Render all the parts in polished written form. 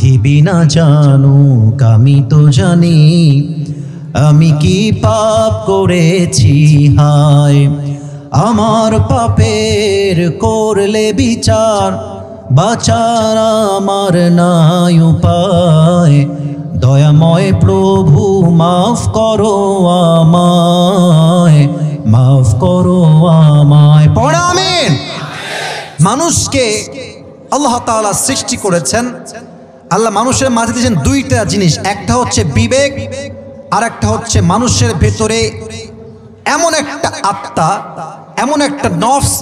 পৃথিবী না জানুক আমি তো জানি আমি কি পাপ করেছি হায়। আমার পাপের করলে বিচার, বাঁচার আমার নাই উপায়। দয়াময় প্রভু মাফ করো আমায়, মাফ করো আমায়। পড়ে আমিন। মানুষকে আল্লাহ তাআলা সৃষ্টি করেছেন, আল্লাহ মানুষের মাঝে দিয়েছেন দুইটা জিনিস, একটা হচ্ছে বিবেক আর একটা হচ্ছে মানুষের ভেতরে এমন একটা আত্মা, এমন একটা নফস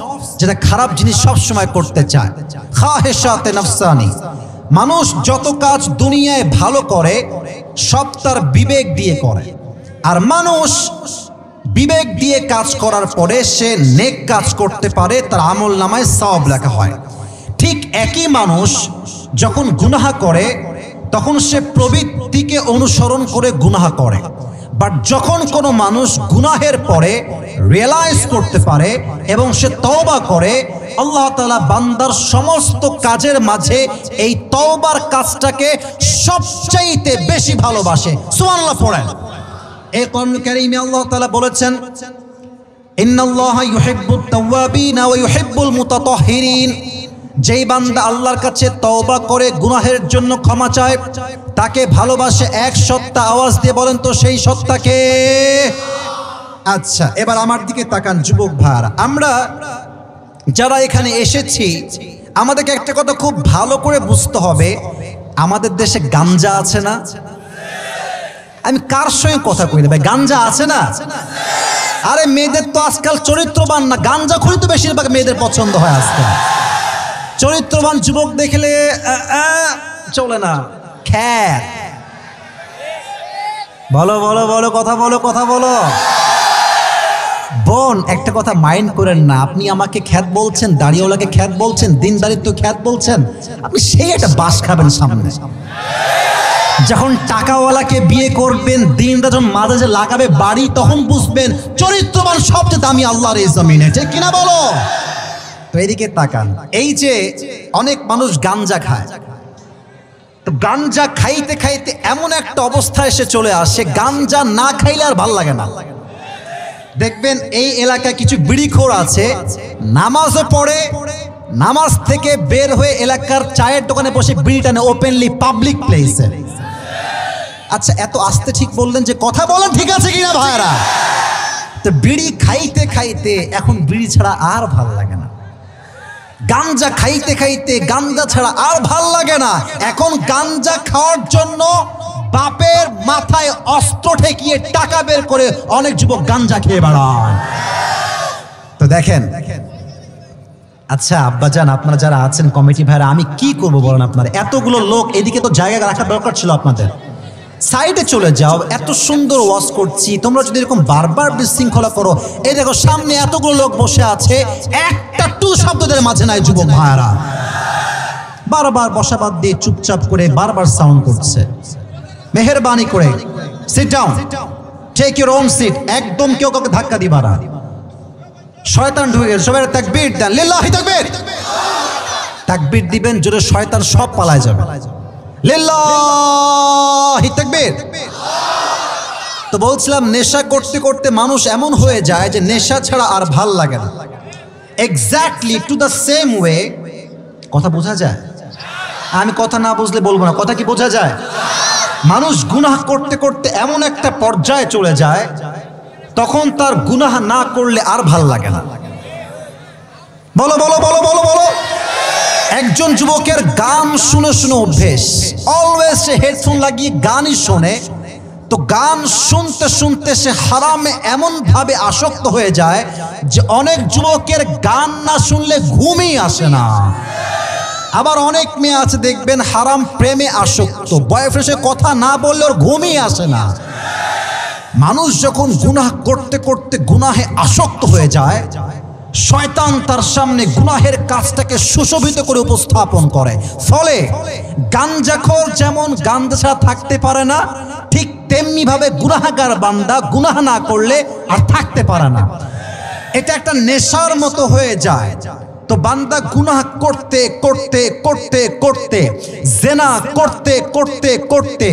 যেটা খারাপ জিনিস সব সময় করতে চায়, খাহেশাতে নফসানি। মানুষ যত কাজ দুনিয়ায় ভালো করে সব তার বিবেক দিয়ে করে, আর মানুষ বিবেক দিয়ে কাজ করার পরে সে নেক কাজ করতে পারে, তার আমল নামায় সওয়াব লেখা হয়। ঠিক একই মানুষ যখন গুনাহ করে তখন সে প্রবৃত্তিকে অনুসরণ করে গুনাহ করে, বাট যখন কোনো মানুষ গুনাহের পরে রিয়েলাইজ করতে পারে এবং সে তওবা করে, আল্লাহ তাআলা বান্দার সমস্ত কাজের মাঝে এই তওবার কাজটাকে সবচাইতে বেশি ভালোবাসে। সুবহানাল্লাহ পড়েন। এই কোরআন কারীমে আল্লাহ তাআলা বলেছেন, ইন্নাল্লাহা ইউহিব্বুত তাওয়াবিনা ওয়া ইউহিব্বুল মুতাতাহহিরিন। যেই বান্দা আল্লাহর কাছে তওবা করে গুনাহের জন্য ক্ষমা চায় তাকে ভালোবাসে। এক সত্তা, আওয়াজ দিয়ে বলেন তো সেই সত্তাকে। আচ্ছা, এবার আমার দিকে তাকান যুবক ভাইরা, আমরা যারা এখানে এসেছি আমাদেরকে একটা কথা খুব ভালো করে বুঝতে হবে, আমাদের দেশে গাঞ্জা আছে না? আমি কার সঙ্গে কথা কই না ভাই, গাঞ্জা আছে না? আরে মেয়েদের তো আজকাল চরিত্রবান না, গাঞ্জা খড়ি তো বেশিরভাগ মেয়েদের পছন্দ হয় আজকাল। চরিত্রবান যুবক দেখলে চলে না, খ্যাত। বলো বলো বলো, কথা বলো, কথা বলো। বোন, একটা কথা মাইন্ড করেন না, আপনি আমাকে খ্যাত বলছেন, দাড়িওয়ালাকে খ্যাত বলছেন, দিনদারিত্ব খ্যাত বলছেন, আপনি সেই একটা বাস খাবেন সামনে। যখন টাকাওয়ালাকে বিয়ে করবেন, দিনটা যখন মাঝে লাগাবে বাড়ি, তখন বুঝবেন চরিত্রবান সবচেয়ে দামি আল্লাহর এই জমিনে, ঠিক কিনা বলো? তো এদিকে তাকান, এই যে অনেক মানুষ গাঞ্জা খায়, তো গাঞ্জা খাইতে খাইতে এমন একটা অবস্থায় এসে চলে আসে, গাঞ্জা না খাইলে আর ভাল লাগে না। দেখবেন এই এলাকায় কিছু বিড়িখোর আছে, নামাজও পড়ে, নামাজ থেকে বের হয়ে এলাকার চায়ের দোকানে বসে বিড়ি টানে ওপেনলি পাবলিক প্লেসে। আচ্ছা, এত আস্তে ঠিক বললেন যে কথা বলেন ঠিক আছে কিনা ভাইরা? তো বিড়ি খাইতে খাইতে এখন বিড়ি ছাড়া আর ভাল লাগে না, গাঞ্জা খাইতে খাইতে গাঞ্জা ছাড়া আর ভাল লাগে না। এখন গাঞ্জা খাওয়ার জন্য বাপের মাথায় অস্ত্র ঠেকিয়ে টাকা বের করে অনেক যুবক গাঞ্জা খেয়ে বেড়ায়। তো দেখেন, আচ্ছা আব্বাজান, আপনারা যারা আছেন কমিটি ভাইরা, আমি কি করব বলেন? আপনারা এতগুলো লোক, এদিকে তো জায়গা রাখার দরকার ছিল আপনাদের, সাইডে চলে যাও। এত সুন্দর ওয়াজ করছি, তোমরা যদি এরকম বারবার বিশৃঙ্খলা করো, এই দেখো সামনে এতগুলো লোক বসে আছে, একটা টু শব্দদের মাঝে নাই যুবক ভাইরা, বারবার বসাবাদ দিয়ে চুপচাপ করে বারবার সাউন্ড করছে। মেহেরবানি করে sit down, take your own seat, একদম কেউ কাউকে ধাক্কা দিবা না। শয়তান ঢুকে গেছে, সবাই তাকবীর দেন, লিল্লাহি তাকবীর। তাকবীর দিবেন জোরে, শয়তান সব পালায় যাবে। লিল্লাহি তাকবীর। তো বলছিলাম, নেশা করতে করতে মানুষ এমন হয়ে যায় যে নেশা ছাড়া আর ভাল লাগে না। Exactly to the same way, কথা বোঝা যায়? আমি কথা না বুঝলে বলবো না, কথা কি বোঝা যায়? মানুষ গুনাহ করতে করতে এমন একটা পর্যায়ে চলে যায়, তখন তার গুনাহ না করলে আর ভাল লাগে না। বলো বলো বলো বলো বলো। একজন যুবকের গান শুনে শুনে অভ্যেস, অলওয়েজ সে হেডফোন লাগিয়ে গানই শোনে। তো গান শুনতে শুনতে সে হারামে এমন ভাবে আসক্ত হয়ে যায় যে অনেক যুবকের গান না শুনলে ঘুমই আসে না। আবার অনেক মেয়ে আছে দেখবেন হারাম প্রেমে আসক্ত, বয়ফ্রেন্ডের কথা না বললে ওর ঘুমই আসে না। মানুষ যখন গুনাহ করতে করতে গুনাহে আসক্ত হয়ে যায়, শয়তান তার সামনে গুনাহের কাজটাকে সুশোভিত করে উপস্থাপন করে। ফলে গাঞ্জাখোর যেমন গাঞ্জা ছাড়া থাকতে পারে না, ঠিক তেমনি ভাবে গুনাহগার বান্দা গুনাহ না করলে আর থাকতে পারে না। এটা একটা নেশার মতো হয়ে যায়। তো বান্দা গুনাহ করতে করতে করতে করতে, জেনা করতে করতে করতে,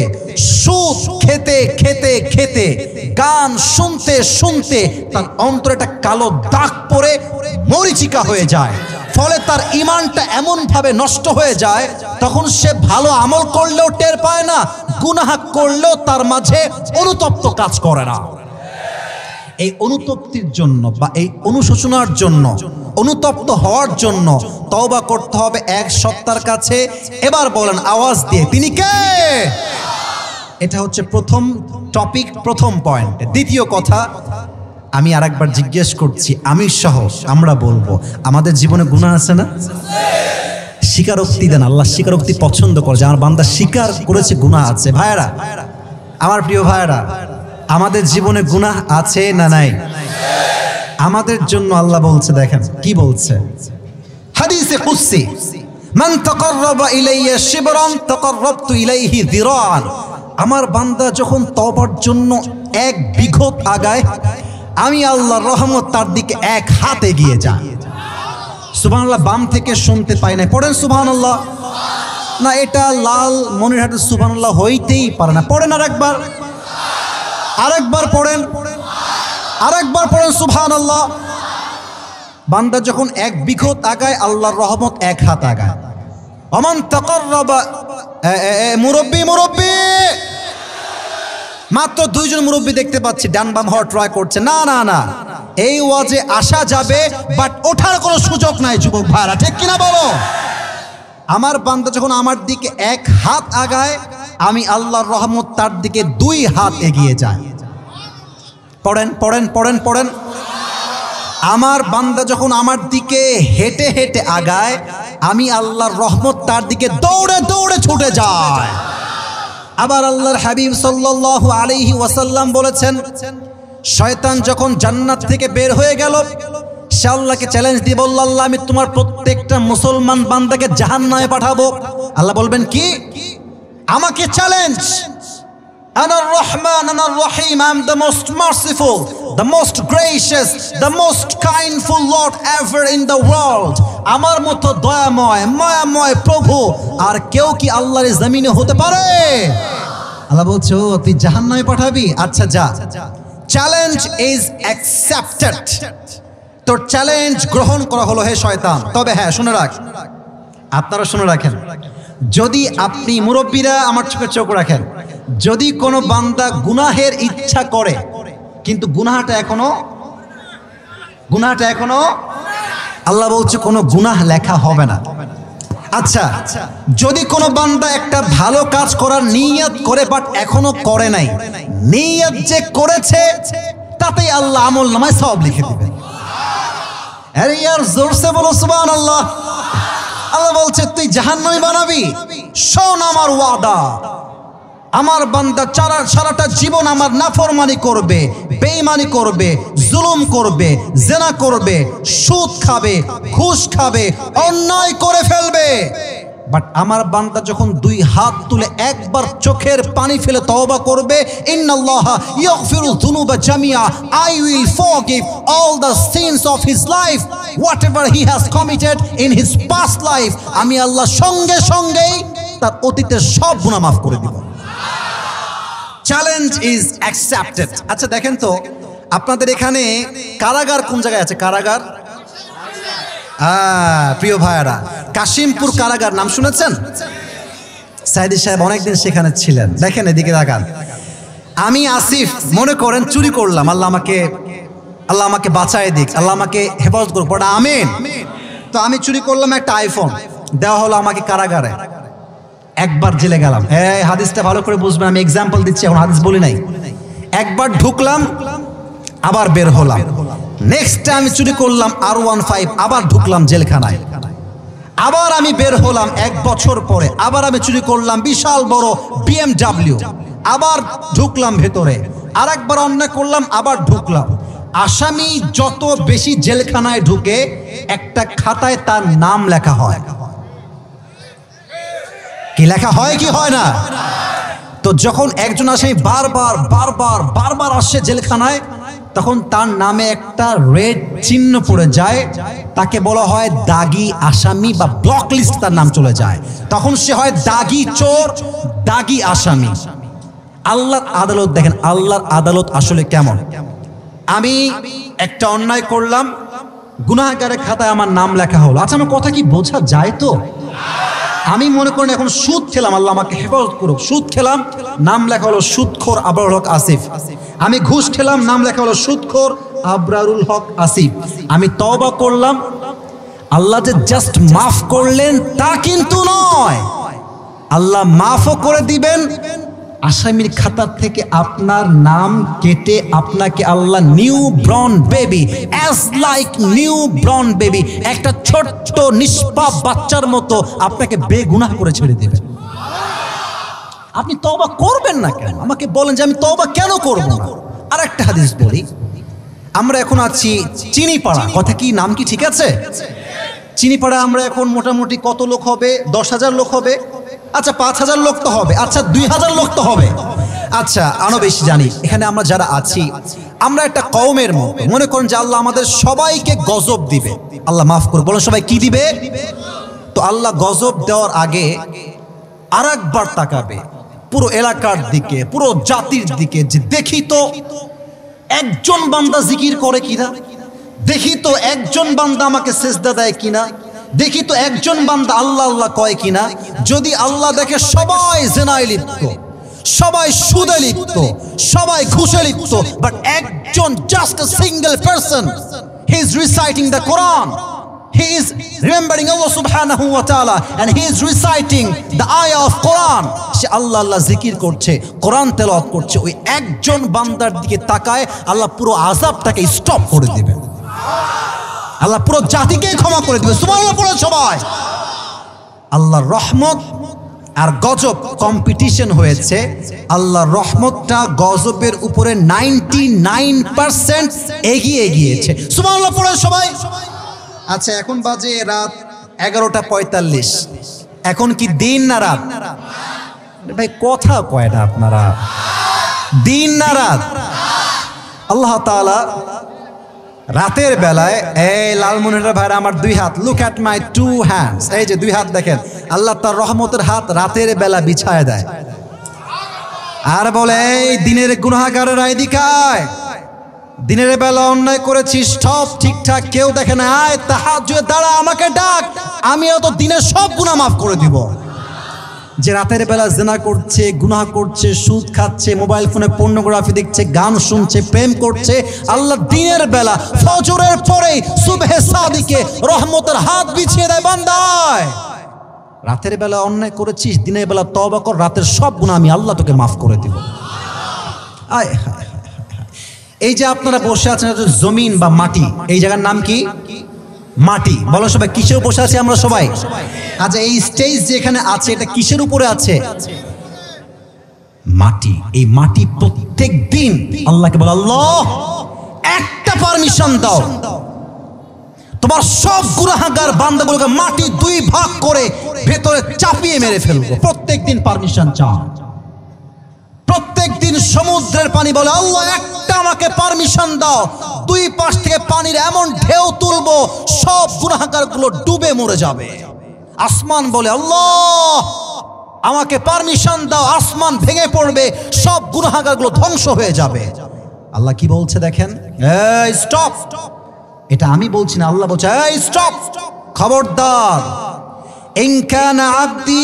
সুদ খেতে খেতে খেতে, গান শুনতে শুনতে তার অন্তরে একটা কালো দাগ পড়ে মরিচিকা হয়ে যায়। ফলে তার ঈমানটা এমন ভাবে নষ্ট হয়ে যায়, তখন সে ভালো আমল করলেও টের পায় না, গুনাহ করলেও তার মাঝে অনুতপ্ত কাজ করে না। এই অনুতপ্তির জন্য বা এই অনুশোচনার জন্য, অনুতপ্ত হওয়ার জন্য তওবা করতে হবে এক সত্তার কাছে। এবার বলেন আওয়াজ দিয়ে, তিনি কে? এটা হচ্ছে প্রথম টপিক, প্রথম পয়েন্ট। দ্বিতীয় কথা, আমি আরেকবার জিজ্ঞেস করছি, আমি সহ আমরা বলবো, আমাদের জীবনে গুনাহ আছে না? স্বীকারোক্তি দেন। আল্লাহ স্বীকারোক্তি পছন্দ করে, যে আমার বান্দা স্বীকার করেছে গুনাহ আছে। ভাইয়েরা, আমার প্রিয় ভাইয়েরা, আমাদের জীবনে গুনাহ আছে না নাই? আমাদের জন্য আল্লাহ বলছে, দেখেন কি বলছে হাদিসে কুদসি, মান তাকাররাবা ইলাইয়া শিবরান তাকাররাবতু ইলাইহি যিরাআন। আমার বান্দা যখন তওবার জন্য এক বিঘত আগায়, আমি আল্লাহর রহমত তার দিকে এক হাত এগিয়ে যায়। সুবহানাল্লাহ। বাম থেকে শুনতে পাই না, পড়েন সুবহানাল্লাহ। না, এটা লাল মনিরহাটের সুবহানাল্লাহ হইতেই পারে না। পড়েন আরেকবার, আরেকবার পড়েন, আরেকবার পড়েন সুবহানাল্লাহ। বান্দা যখন এক বিঘত আগায়, আল্লাহর রহমত এক হাত আগায়। ওমান তাকাররাবা, মুরব্বি মুরব্বি, মাত্র দুইজন মুরব্বি দেখতে পাচ্ছি, ডান বাম হওয়ার ট্রাই করছে। না না না, এই ওয়াজে আসা যাবে, বাট ওঠার কোনো সুযোগ নাই যুবক ভাইরা, ঠিক কিনা বলো? আমার বান্দা যখন আমার দিকে এক হাত আগায়, আমি আল্লাহর রহমত তার দিকে দুই হাত এগিয়ে যায়। পড়েন পড়েন পড়েন পড়েন। আমার বান্দা যখন আমার দিকে হেঁটে হেঁটে আগায়, আমি আল্লাহর রহমত তার দিকে দৌড়ে দৌড়ে ছুটে যায়। আবার আল্লাহর হাবিব সাল্লাল্লাহু আলাইহি ওয়াসাল্লাম বলেছেন, শয়তান যখন জান্নাত থেকে বের হয়ে গেল, সে আল্লাহকে চ্যালেঞ্জ দিয়ে বলল, আল্লাহ আমি তোমার প্রত্যেকটা মুসলমান বান্দাকে জাহান্নামে পাঠাবো। আল্লাহ বলবেন কি? আমাকে চ্যালেঞ্জ। আনার রহমান আনার রহিম, I am the most merciful, the most gracious, the most kindful lord ever in the world. আমার মতো দয়াময় মায়াময় প্রভু আর কেউ কি আল্লাহর জমিনে হতে পারে? আল্লাহ বলছে, ও তুই জাহান্নামে পাঠাবি? আচ্ছা যা, চ্যালেঞ্জ ইজ অ্যাকসেপ্টেড। তোর চ্যালেঞ্জ গ্রহণ করা হলো হে শয়তান। তবে হ্যাঁ, শুনে রাখ, আপনারা শুনে রাখেন, যদি আপনি মুরব্বীরা আমার চোখে চোখ রাখেন, যদি কোনো বান্দা গুনাহের ইচ্ছা করে কিন্তু গুনাহটা এখনো আল্লাহ বলছে কোনো গুনাহ লেখা হবে না। আচ্ছা, যদি কোনো বান্দা একটা ভালো কাজ করার নিয়ত করে বাট এখনো করে নাই, নিয়ত যে করেছে তাতেই আল্লাহ আমল নামায় সওয়াব লিখে দিবেন। আরে ইয়ার জোরসে বলো সুবহানাল্লাহ। আল্লাহ বলছে তুই জাহান্নামী বানাবি? শোন আমার ওয়াদা, আমার বান্দা সারাটা জীবন আমার নাফরমানি করবে, বেঈমানি করবে, জুলুম করবে, জেনা করবে, সুদ খাবে, ঘুষ খাবে, অন্যায় করে ফেলবে, বাট আমার বান্দা যখন দুই হাত তুলে একবার চোখের পানি ফেলে তওবা করবে, ইন্নাল্লাহা ইয়াগফিরু যুনুবা জামিআ, I will forgive all the sins of his life, whatever he has committed in his past life, আমি আল্লাহ সঙ্গে সঙ্গেই তার অতীতের সব গুনাহ মাফ করে দিব। Challenge is accepted. আচ্ছা দেখেন তো, আপনাদের এখানে কারাগার কোন জায়গায় আছে? কারাগার, প্রিয় ভাইয়ারা, কাশিমপুর কারাগার নাম শুনেছেন? সাইদি সাহেব অনেকদিন সেখানে ছিলেন। দেখেন এদিকে তাকান, আমি আসিফ মনে করেন চুরি করলাম, আল্লাহ আমাকে বাঁচায় দিক, আল্লাহ আমাকে হেফাজত করুক, পড়া আমিন। তো আমি চুরি করলাম একটা আইফোন, দেওয়া হলো আমাকে কারাগারে, একবার জেলে গেলাম। এই হাদিসটা ভালো করে বুঝবেন, আমি এক্সাম্পল দিচ্ছি, এখন হাদিস বলি নাই। একবার ঢুকলাম, আবার বের হলাম। নেক্সট আমি চুরি করলাম R15, আবার ঢুকলাম জেলখানায়। আবার আমি বের হলাম 1 বছর পরে, আবার আমি চুরি করলাম বিশাল বড় BMW, আবার ঢুকলাম ভেতরে। আর একবার অন্যায় করলাম, আবার ঢুকলাম। আসামি যত বেশি জেলখানায় ঢুকে, একটা খাতায় তার নাম লেখা হয়। কি লেখা হয় কি হয় না? তো যখন একজন আসামি বারবার আসছে জেলখানায়, তখন তার নামে একটা রেড চিহ্ন পড়ে যায়, তাকে বলা হয় দাগি আসামি বা ব্লক লিস্ট, তার নাম চলে যায়, তখন সে হয় দাগি চোর, দাগি আসামি। আল্লাহর আদালত দেখেন, আল্লাহর আদালত আসলে কেমন। আমি একটা অন্যায় করলাম, গুনাহগারের খাতায় আমার নাম লেখা হলো। আচ্ছা, আমার কথা কি বোঝা যায় তো? আমি মনে করেন এখন সুদ খেলাম, আল্লাহ আমাকে হেফাজত করুক, সুদ খেলাম, নাম লেখা হলো সুদখোর আবরারুল হক আসিফ। আমি ঘুষ খেলাম, নাম লেখা হলো সুদখোর আবরারুল হক আসিফ। আমি তওবা করলাম, আল্লাহ যে জাস্ট মাফ করলেন তা কিন্তু নয়, আল্লাহ মাফও করে দিবেন, আসামির খাতা থেকে আপনার নাম কেটে আপনাকে আল্লাহ new born baby, as like new born baby, একটা ছোট্ট নিষ্পাপ বাচ্চার মতো আপনাকে বেগুনাহ করে ছেড়ে দেবেন। আপনি তওবা করবেন না কেন? আমাকে বলেন যে আমি তওবা কেন করব না। আর একটা হাদিস বলি, আমরা এখন আছি চিনিপাড়া, কথা কি নাম কি ঠিক আছে? চিনিপাড়া আমরা এখন মোটামুটি কত লোক হবে? 10,000 লোক হবে। আচ্ছা 5,000 লোক তো হবে, আচ্ছা 2,000 লোক তো হবে, আচ্ছা আরো বেশি জানি। এখানে আমরা যারা আছি আমরা একটা কওমের মতো, মনে করেন যে আল্লাহ আমাদের সবাইকে গজব দিবে, আল্লাহ মাফ করুন, বলেন সবাই কি দিবে? তো আল্লাহ গজব দেওয়ার আগে আরেকবার তাকাবে পুরো এলাকার দিকে, পুরো জাতির দিকে, যে দেখি তো একজন বান্দা জিকির করে কিনা, দেখি তো একজন বান্দা আমাকে সেজদা দেয় কিনা, দেখি তো একজন বান্দা আল্লাহ আল্লাহ কয় কিনা। যদি আল্লাহ দেখে সবাই জেনায় লিপ্ত, সবাই সুদে লিপ্ত, সবাই ঘুষে লিপ্ত, বাট একজন just a single person, he is reciting the Quran, he is remembering Allah subhanahu wa ta'ala and he is reciting the ayah of Quran, সে আল্লাহ আল্লাহ জিকির করছে, কোরআন তেলাওয়াত করছে, ওই একজন বান্দার দিকে তাকায় আল্লাহ পুরো আযাবটাকে স্টপ করে দিবে, আল্লাহ পুরো জাতিকে ক্ষমা করে দিবে। সুবহানাল্লাহ পড়ো সবাই। আল্লাহর রহমত আর গজব কম্পিটিশন হয়েছে, আল্লাহর রহমতটা গজবের উপরে 99% এগিয়ে গিয়েছে। সুবহানাল্লাহ পড়ো সবাই। আচ্ছা এখন বাজে রাত 11:45, এখন কি দিন না রাত? ভাই কথা কয়টা আপনারা, দিন না রাত? আল্লাহ তাআলা রাতের বেলায়, এই লালমনিরা ভাইরা আমার দুই হাত, look at my two hands, এই যে দুই হাত দেখেন, আল্লাহ তার রহমতের হাত রাতের বেলা বিছায় দেয় আর বলে এই দিনের গুনাহগারেরা এদিকে আয়, দিনের বেলা অন্যায় করেছিস সব ঠিকঠাক কেউ দেখে না, আয় তাহাজ্জুদে দাঁড়া, আমাকে ডাক, আমিও তো দিনের সব গুনাহ মাফ করে দিব। যে রাতের বেলা জিনা করছে, গুনাহ করছে, সুদ খাচ্ছে, মোবাইল ফোনে পর্নোগ্রাফি দেখছে, গান শুনছে, প্রেম করছে, আল্লাহ দিনের বেলা ফজরের পরে সুবহে সাদিকে রহমতের হাত বিছিয়ে দেয়, বান্দায় রাতের বেলা অন্যায় করেছিস, দিনের বেলা তওবা কর, রাতের সব গুনাহ আমি আল্লাহ তোকে মাফ করে দিব। আয় এই যে আপনারা বসে আছেন জমিন বা মাটি, এই জায়গার নাম কি? মাটি। বলো সবাই, কিসের বসে আছি আমরা সবাই? আচ্ছা এই স্টেজ যেখানে আছে এটা কিসের উপরে আছে? মাটি। এই মাটি প্রত্যেক দিন আল্লাহকে বলে, আল্লাহ একটা পারমিশন দাও, তোমার সব গুনাহগার বান্দাগুলোকে মাটি 2 ভাগ করে ভেতরে চাপিয়ে মেরে ফেলবো। প্রত্যেক দিন পারমিশন চাও। প্রত্যেক দিন সমুদ্রের পানি বলে, আল্লাহ একটা আমাকে পারমিশন দাও, 2 পাশ থেকে পানির এমন ঢেউ তুলবো সব গুনাহগারগুলো ডুবে মরে যাবে। আসমান বলে, আল্লাহ আমাকে পারমিশন দাও, আসমান ভেঙে পড়বে, সব গুনাহগারগুলো ধ্বংস হয়ে যাবে। আল্লাহ কি বলছে দেখেন, এই স্টপ, এটা আমি বলছি না, আল্লাহ বলছে এই স্টপ, খবরদার, ইন কানা আবদি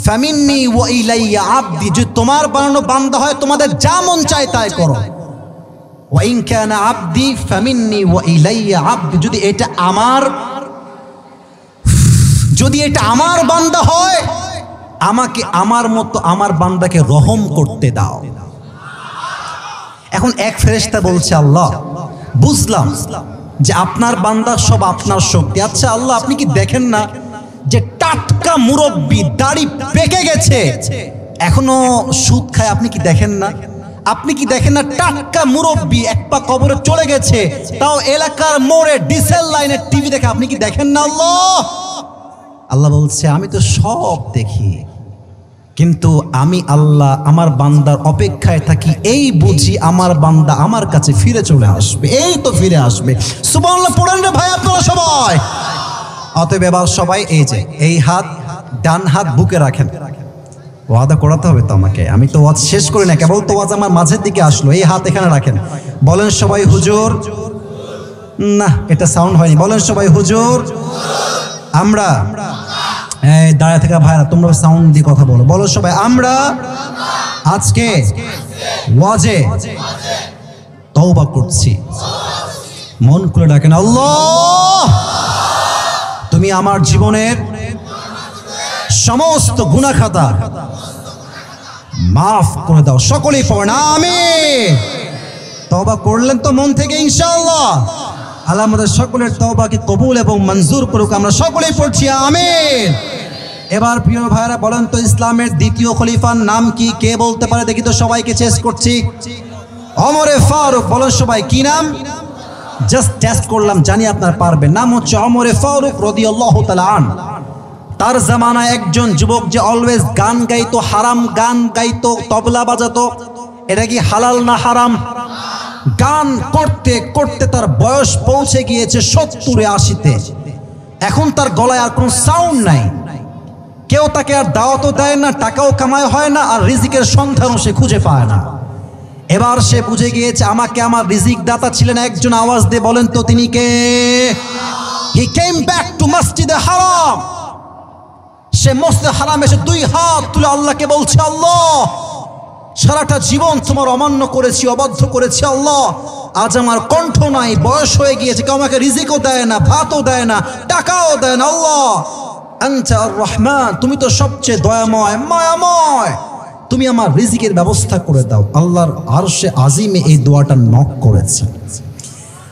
ফামিন্নি ওয়া ইলাইয়া আবদি, যে তোমার বানানো বান্দা হয় তোমাদের যা মন চায় তাই করো। ওয়া ইন কানা আবদি ফামিন্নি ওয়া ইলাইয়া আবদি, যদি এটা আমার বান্দা হয়, আমাকে আমার মতো আমার বান্দাকে রহম করতে দাও। এখন এক ফেরেশতা বলছে, আল্লাহ বুঝলাম যে আপনার বান্দা সব আপনার শক্তি, আচ্ছা আল্লাহ আপনি কি দেখেন না যে টাটকা মুরব্বি দাড়ি পেকে গেছে এখনো সুদ খায়, আপনি কি দেখেন না? আপনি কি দেখেন না টাটকা মুরব্বি এক পা কবরে চলে গেছে, তাও এলাকার মোড়ে ডিসেল লাইনের টিভি দেখে, আপনি কি দেখেন না? আল্লাহ আল্লাহ বলছে আমি তো সব দেখি, কিন্তু আমি আল্লাহ আমার বান্দার অপেক্ষায় থাকি, এই বুঝি আমার বান্দা আমার কাছে ফিরে চলে আসবে, এই তো ফিরে আসবে। সুবহানাল্লাহ পড়েন রে ভাই আপনারা সবাই। অতএব এবার সবাই এই যে এই হাত, ডান হাত বুকে রাখেন। ওয়াদা করাতে হবে তো আমাকে, আমি তো ওয়াজ শেষ করি না, কেবল তো ওয়াজ আমার মাঝের দিকে আসলো। এই হাত এখানে রাখেন, বলেন সবাই হুজুর। না, এটা সাউন্ড হয়নি, বলেন সবাই হুজুর। আমরা দাঁড়ায় থাকা ভাইরা তোমরা সাউন্ড দিয়ে কথা বলো, বলো সবাই আমরা আজকে ওয়াজে তওবা করছি। মন খুলে ডাকেন, আল্লাহ তুমি আমার জীবনের সমস্ত গুনাহ খাতা মাফ করে দাও। সকলেই পড়েন আমিন। তওবা করলেন তো মন থেকে ইনশাআল্লাহ। আল্লাহ আমাদের সকলের তওবাকে কবুল এবং মঞ্জুর করুক। আমরা সকলেই পড়ছি আমিন। এবার প্রিয় ভাইরা বলেন তো ইসলামের দ্বিতীয় খলিফার নাম কি? কে বলতে পারে দেখি তো, সবাইকে চেস করছি। ওমরে ফারুক। বলেন সবাই কি নাম? জাস্ট টেস্ট করলাম, জানি আপনারা পারবেন। নাম হচ্ছে ওমরে ফারুক রাদিয়াল্লাহু তাআলা আনহু। তার জামানায় একজন যুবক যে অলওয়েজ গান গাইতো, হারাম গান গাইতো, তবলা বাজাতো। এটা কি হালাল না হারাম? গান করতে করতে তার বয়স পৌঁছে গিয়েছে 70-80-তে। এখন তার গলায় আর কোনো সাউন্ড নাই, কেউ তাকে আর দাওয়াতও দেয় না, টাকাও কামায় হয় না, আর রিজিকের সন্ধানও সে খুঁজে পায় না। এবার সে বুঝে গিয়েছে আমাকে আমার রিজিক দাতা ছিলেন একজন। আওয়াজ দিয়ে বলেন তো তিনি কে? হি কেম ব্যাক টু মসজিদে হারাম। সে মসজিদে হারাম এসে দুই হাত তুলে আল্লাহকে বলছে, আল্লাহ সারাটা জীবন তোমার অমান্য করেছি, অবাধ্য করেছি। আল্লাহ আজ আমার কণ্ঠ নাই, বয়স হয়ে গিয়েছে, কেউ আমাকে রিজিকও দেয় না, ভাতও দেয় না, টাকাও দেয় না। আল্লাহ আনতা আর রহমান, তুমি তো সবচেয়ে দয়াময়, মায়াময়, তুমি আমার রিজিকের ব্যবস্থা করে দাও। আল্লাহর আরশে আজিমে এই দোয়াটা নক করেছে।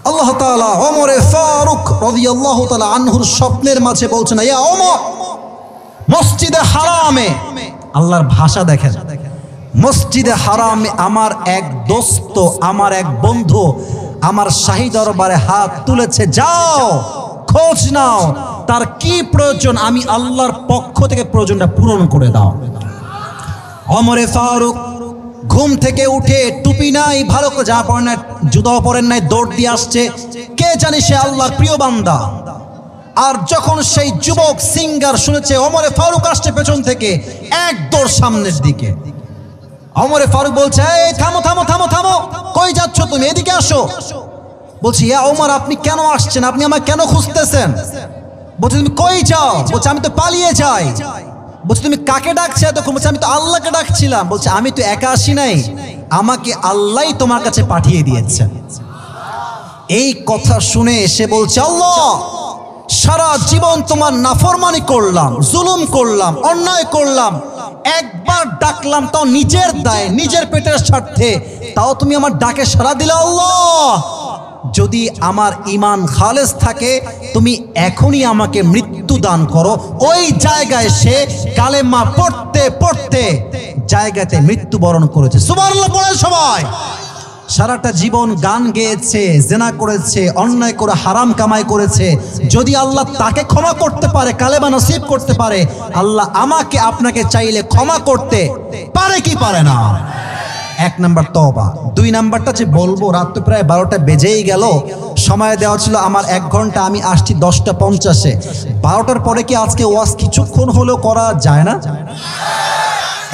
আল্লাহ তাআলা ওমরে ফারুক রাদিয়াল্লাহু তাআলা আনহুর স্বপ্নের মাঝে বলছেন, ইয়া ওমর, মসজিদে হারামে, আল্লাহর ভাষা দেখেন, মসজিদে হারামে আমার এক দোস্ত, আমার এক বন্ধু আমার শাহী দরবারে হাত তুলেছে, যাও খোঁজ নাও তার কি প্রয়োজন, আমি আল্লাহর পক্ষ থেকে প্রয়োজনটা পূরণ করে দাও। ওমরে ফারুক ঘুম থেকে উঠে টুপি নাই, ভালো করে যা পরেন না, জুতাও পরেন নাই, দৌড় দিয়ে আসছে, কে জানি সে আল্লাহর প্রিয় বান্দা। আর যখন সেই যুবক সিঙ্গার শুনেছে ওমরে ফারুক আসছে পেছন থেকে, এক দৌড় সামনের দিকে। ওমরে ফারুক বলছে, এই থামো থামো থামো থামো, কই যাচ্ছ তুমি, এদিকে আসো। বলছি, ইয়া ওমর আপনি কেন আসছেন, আপনি আমাকে কেন খুঁজতেছেন? বলছে তুমি কই যাও? বলছে আমি তো পালিয়ে যাই। বলছে তুমি কাকে ডাকছে এতক্ষণ? বলছে আমি তো আল্লাহকে ডাকছিলাম। বলছে আমি তো একা আসি নাই, আমাকে আল্লাহই তোমার কাছে পাঠিয়ে দিয়েছে। এই কথা শুনে সে বলছে, আল্লাহ সারা জীবন তোমার নাফরমানি করলাম, জুলুম করলাম, অন্যায় করলাম, একবার ডাকলাম তাও নিজের দায়, নিজের পেটের স্বার্থে, তাও তুমি আমার ডাকে সাড়া দিলে। আল্লাহ যদি আমার ঈমান খালেস থাকে তুমি এখনই আমাকে মৃত্যু দান করো। ওই জায়গায় সে কালেমা পড়তে পড়তে জায়গাতে মৃত্যুবরণ করেছে। সুবহানাল্লাহ পড়েন সবাই। সারাটা জীবন গান গেয়েছে, জেনা করেছে, অন্যায় করে হারাম কামাই করেছে। যদি আল্লাহ তাকে ক্ষমা করতে পারে, কালেমা নসিব করতে পারে, আল্লাহ আমাকে আপনাকে চাইলে ক্ষমা করতে পারে কি পারে না? এক নাম্বার তওবা। দুই নাম্বারটা যে বলবো, রাত তো প্রায় 12টা বেজেই গেল, সময় দেওয়া ছিল আমার 1 ঘন্টা, আমি আসছি 10টা 50-এ। 12টার পরে কি আজকে ওয়াজ কিছুক্ষণ হলেও করা যায় না?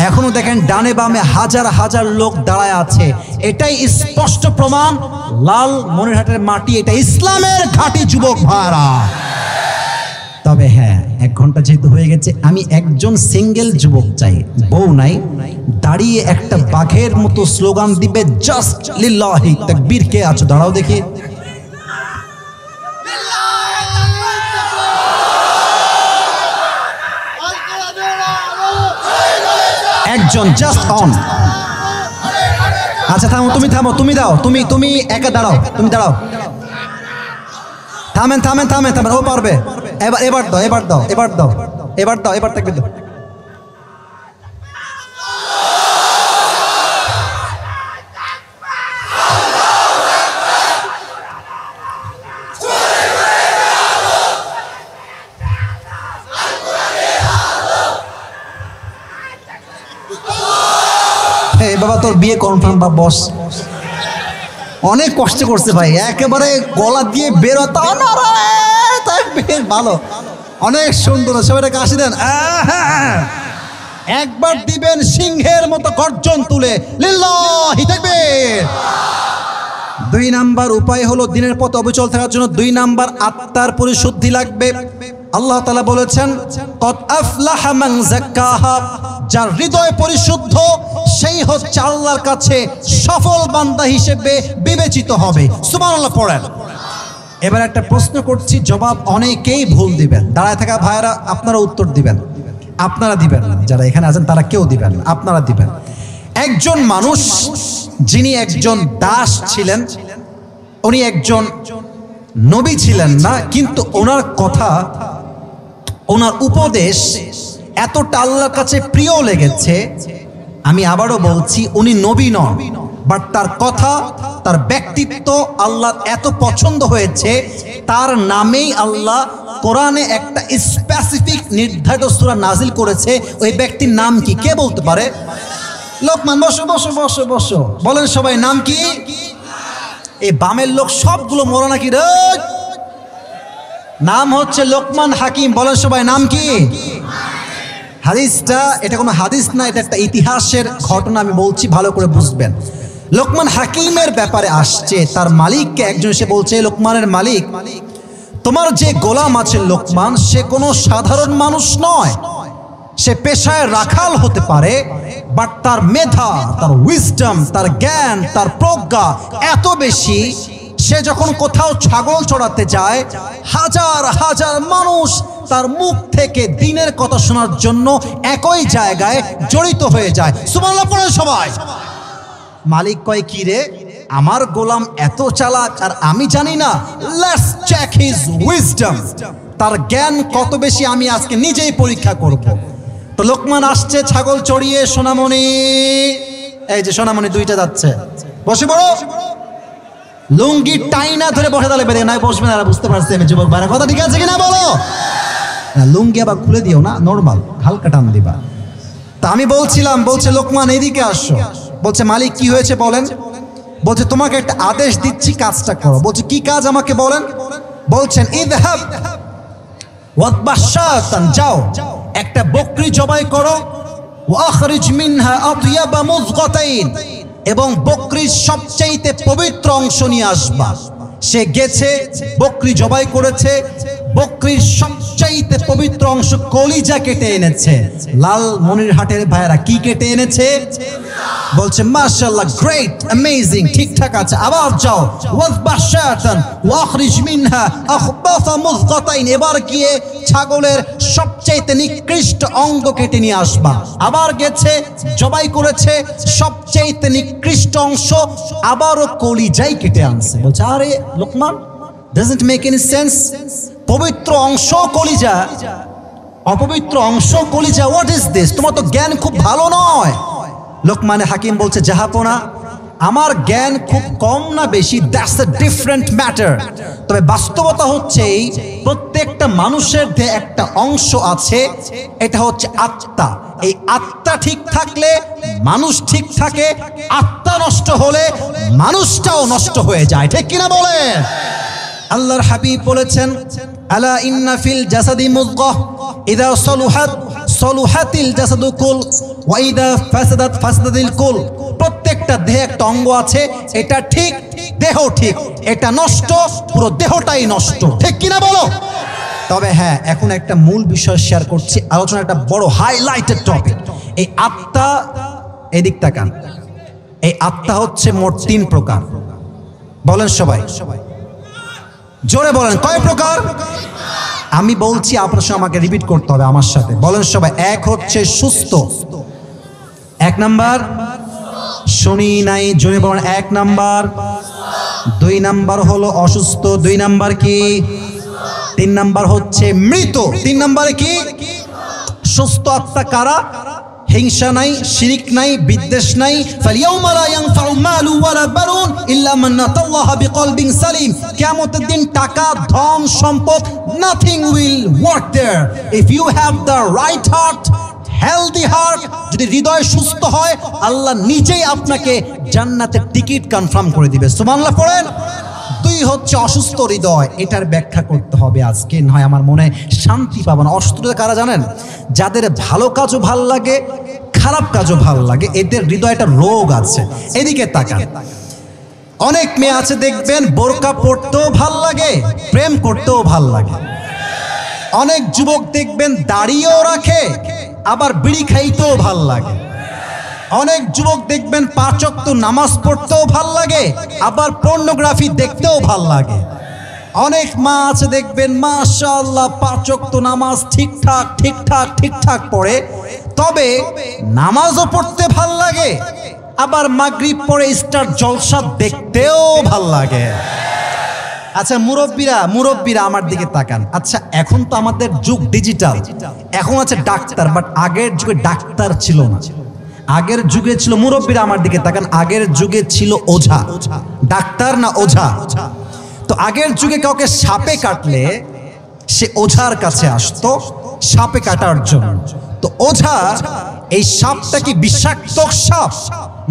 এখনো দেখেন ডানে বামে হাজার হাজার লোক দাঁড়ায় আছে, এটাই স্পষ্ট প্রমাণ লাল মনিরহাটের মাটি এটা ইসলামের ঘাঁটি যুবক ভাইরা। তবে হ্যাঁ, 1 ঘন্টা যেহেতু হয়ে গেছে, আমি একজন সিঙ্গেল যুবক চাই, বউ নাই, দাঁড়িয়ে একটা বাঘের মতো স্লোগান দিবে, জাস্ট লিল্লাহি তাকবীর। কে আছো দাঁড়াও দেখি। একজন জাস্ট অন। আচ্ছা থামো, তুমি থামো, তুমি দাও, তুমি একা দাঁড়াও, তুমি দাঁড়াও। থামেন থামেন থামেন থামেন, ও পারবে। এবার দাও, এবার দাও, এবার দাও, এবার দাও, এবার তাকবীর দাও। এই বাবা তোর বিয়ে কনফার্ম বা বস। অনেক কষ্ট করছে ভাই, একেবারে গলা দিয়ে বেরোতা না বেশ ভালো, অনেক সুন্দর। সবাই কাশি দেন, একবার দিবেন সিংহের মতো গর্জন তুলে লিল্লাহি তাকবীর। 2 নাম্বার উপায় হলো দিনের পথে অবিচল থাকার জন্য 2 নাম্বার আত্মার পরিশুদ্ধি লাগবে। আল্লাহ তাআলা বলেছেন কদ আফলাহা মান যাক্কাহা, যার হৃদয় পরিশুদ্ধ সেই হচ্ছে আল্লাহর কাছে সফল বান্দা হিসেবে বিবেচিত হবে। সুবহানাল্লাহ পড়েন। এবার একটা প্রশ্ন করছি, জবাব অনেকেই ভুল দিবেন। দাঁড়ায় থাকা ভাইয়েরা আপনারা উত্তর দিবেন, আপনারা দিবেন না, যারা এখানে আছেন তারা কেউ দিবেন না, আপনারা দিবেন। একজন মানুষ যিনি একজন দাস ছিলেন, উনি একজন নবী ছিলেন না, কিন্তু ওনার কথা, ওনার উপদেশ এতটা আল্লাহর কাছে প্রিয় লেগেছে। আমি আবারও বলছি, উনি নবী নন, বাট তার কথা, তার ব্যক্তিত্ব আল্লাহর এত পছন্দ হয়েছে, তার নামেই আল্লাহ কোরআনে একটা স্পেসিফিক নির্ধারিত সূরা নাজিল করেছে। ওই ব্যক্তির নাম কি, কে বলতে পারে? লোকমান। বসো বসো বসো বসো, বলেন সবাই নাম কি? এই বামের লোক সবগুলো মরো নাকি রে? নাম হচ্ছে লোকমান হাকিম। বলেন সবাই নাম কি? হাদিসটা, এটা কোনো হাদিস না, এটা একটা ইতিহাসের ঘটনা, আমি বলছি ভালো করে বুঝবেন। লোকমান হাকিমের ব্যাপারে আসছে, তার মালিককে একজন এসে বলছে, লোকমানের মালিক, তোমার যে গোলাম আছে লোকমান, সে কোনো সাধারণ মানুষ নয়, সে পেশায় রাখাল হতে পারে, বাট তার মেধা, তার উইজডম, তার জ্ঞান, তার প্রজ্ঞা এত বেশি, সে যখন কোথাও ছাগল চড়াতে যায়, হাজার হাজার মানুষ তার মুখ থেকে দিনের কথা শোনার জন্য একই জায়গায় জড়িত হয়ে যায়। সুবহানাল্লাহ পড়ে সবাই। মালিক কয়, কি রে, আমার গোলাম এত চালাক আর আমি জানি না? লেটস চেক হিজ উইজডম, তার জ্ঞান কত বেশি আমি আজকে নিজেই পরীক্ষা করব। তো লোকমান আসছে ছাগল চড়িয়ে, সোনামণি, এই যে সোনামণি দুইটা যাচ্ছে, বসে পড়ো। লুঙ্গি টাইনা ধরে বসে তাহলে বেরিয়ে নাই বসবে না, বুঝতে পারছি আমি যুবক ভাইরা কথা ঠিক আছে কিনা বলো? লুঙ্গি আবার খুলে দিও না, নর্মাল হালকা টান দিবা। তা আমি বলছিলাম, বলছে লোকমান এদিকে আসো। বলছে মালিক কি হয়েছে বলেন? বলছে তোমাকে একটা আদেশ দিচ্ছি, কাজটা করো। বলছে কি কাজ আমাকে বলেন? বলছেন ইযহাব ওয়াদবাশশাতান, যাও একটা বকরি জবাই করো, ওয়াখরিজ মিনহা আতয়াবা মুযগাতাইন, এবং বকরির সবচেয়ে পবিত্র অংশ নিয়ে আসবা। সে গেছে, বকরি জবাই করেছে, বকরির সবচাইতে পবিত্র অংশ কলিজা কেটে এনেছে। লাল মনিরহাটের ভাইরা কি কেটে এনেছে? বলছে মাশাআল্লাহ, গ্রেট, অ্যামেজিং, ঠিকঠাক আছে। আবার যাও ওয়াজবাশশাতান ওয়াখরিজ মিনহা আখবাসা মুযগাতাইন, এবার গিয়ে ছাগলের সবচাইতে নিকৃষ্ট অঙ্গ কেটে নিয়ে আসবা। আবার গেছে, জবাই করেছে, সবচাইতে নিকৃষ্ট অংশ আবারও কলিজাই কেটে আনছে। বলছে আরে Lokman, doesn't make any sense, পবিত্র অংশ কলিজা, অপবিত্র অংশ কলিজা, হোয়াট ইজ দিস? তোমার তো জ্ঞান খুব ভালো নয়। লোকমানে হাকিম বলছে, জাহাপনা, আমার জ্ঞান খুব কম না বেশি, দ্যাটস আ ডিফারেন্ট ম্যাটার। তবে বাস্তবতা হচ্ছে এই, প্রত্যেকটা মানুষের দেহে একটা অংশ আছে, এটা হচ্ছে আত্মা। এই আত্মা ঠিক থাকলে মানুষ ঠিক থাকে, আত্মা নষ্ট হলে মানুষটাও নষ্ট হয়ে যায়। ঠিক কিনা বলেন? আল্লাহর হাবিব বলেছেন, আলা ইন্না ফিল জাসাদি মুযগাহ ইযা সালুহাত সালুহাতিল জাসাদু কুল ওয়া ইযা ফাসাদাত ফাসাদাতিল কুল। প্রত্যেকটা দেহে একটা অঙ্গ আছে, এটা ঠিক, দেহ ঠিক, এটা নষ্ট, পুরো দেহটাই নষ্ট। ঠিক কিনা বলো? তবে হ্যাঁ, এখন একটা মূল বিষয় শেয়ার করছি, আলোচনা একটা বড় হাইলাইটেড টপিক। এই আত্মা, এদিক তাকান, এই আত্মা হচ্ছে মোট 3 প্রকার। বলেন সবাই, জোরে বলেন, কয় প্রকার? আমি বলছি, আপনার সঙ্গে আমাকে রিপিট করতে হবে আমার সাথে। বলেন সবাই, এক হচ্ছে সুস্থ, 1 নাম্বার, শুনি নাই, জোরে বলেন 1 নাম্বার। 2 নাম্বার হলো অসুস্থ, 2 নাম্বার কি? 3 নাম্বার হচ্ছে মৃত, 3 নাম্বারে কি? সুস্থ আত্মা কারা? হিংসা নাই, শিরিক নাই, বিদ্বেষ নাই। ফালিয়াউমা লা ইয়ানফাউ মালু ওয়ালা বানুন ইল্লা মান আতাল্লাহ বিকলবিন সালিম। কিয়ামতের দিন টাকা, ধন, সম্পদ, nothing will work there if you have the right heart, healthy heart, যদি হৃদয় সুস্থ হয়, আল্লাহ নিজেই আপনাকে জান্নাতের টিকিট কনফার্ম করে দিবে। সুবহানাল্লাহ পড়েন। 2 হচ্ছে অসুস্থ হৃদয়। এটার ব্যাখ্যা করতে হবে আজকে, নয় আমার মনে শান্তি পাবো না। অসুস্থ কারা জানেন? যাদের ভালো কাজও ভাল লাগে, খারাপ কাজও ভাল লাগে, এদের হৃদয়টা রোগ আছে। এদিকে তাকান, অনেক মেয়ে আছে দেখবেন বোরকা পরতেও ভাল লাগে, প্রেম করতেও ভাল লাগে। অনেক যুবক দেখবেন দাড়িও রাখে, আবার বিড়ি খাইতেও ভাল লাগে। অনেক যুবক দেখবেন 5 ওয়াক্ত নামাজ পড়তেও ভাল লাগে, আবার পর্নোগ্রাফি দেখতেও ভাল লাগে। অনেক মা আছে দেখবেন মাশাআল্লাহ 5 ওয়াক্ত নামাজ ঠিকঠাক পড়ে, তবে নামাজও পড়তে ভাল লাগে, আবার মাগরিব পরে স্টার জলসা দেখতেও ভাল লাগে। আচ্ছা মুরব্বীরা আমার দিকে তাকান। আচ্ছা এখন তো আমাদের যুগ ডিজিটাল, এখন আছে ডাক্তার, বাট আগের যুগে ডাক্তার ছিল না। আগের যুগে ছিল, মুরব্বীরা আমার দিকে তাকান, আগের যুগে ছিল ওঝা। ডাক্তার না ওঝা? তো আগের যুগে কাউকে সাপে কাটলে সে ওঝার কাছে আসতো সাপে কাটার জন্য। তো ওঝা এই সাপটা কি বিষাক্ত সাপ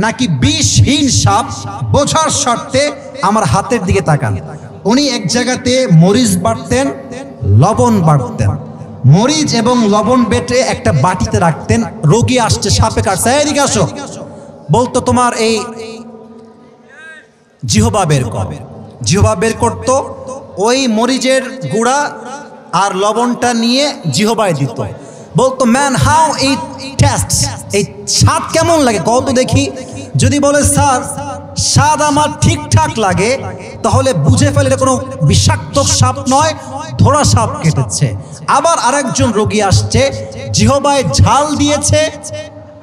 নাকি বিষহীন সাপ বোঝার স্বার্থে আমার হাতের দিকে তাকান। উনি এক জায়গাতে মরিচ বাটতেন, লবণ বাটতেন, মরিচ এবং লবণ বেটে একটা বাটিতে রাখতেন। রোগী আসছে, সাপে কাটছে, এদিকে আসো, বলতো তোমার এই জিহবা বের কর। জিহবা বের করতো, ওই মরিচের গুঁড়া আর লবণটা নিয়ে জিহবায় দিত। বলতো ম্যান হাউ ইট টেস্টস, এই স্বাদ কেমন লাগে কত দেখি। যদি বলে স্যার স্বাদ আমার ঠিকঠাক লাগে, তাহলে বুঝে ফেলে এটা কোনো বিষাক্ত সাপ নয়, ধরা সাপ কেটেছে। আবার আরেকজন রোগী আসছে, জিহবায় ঝাল দিয়েছে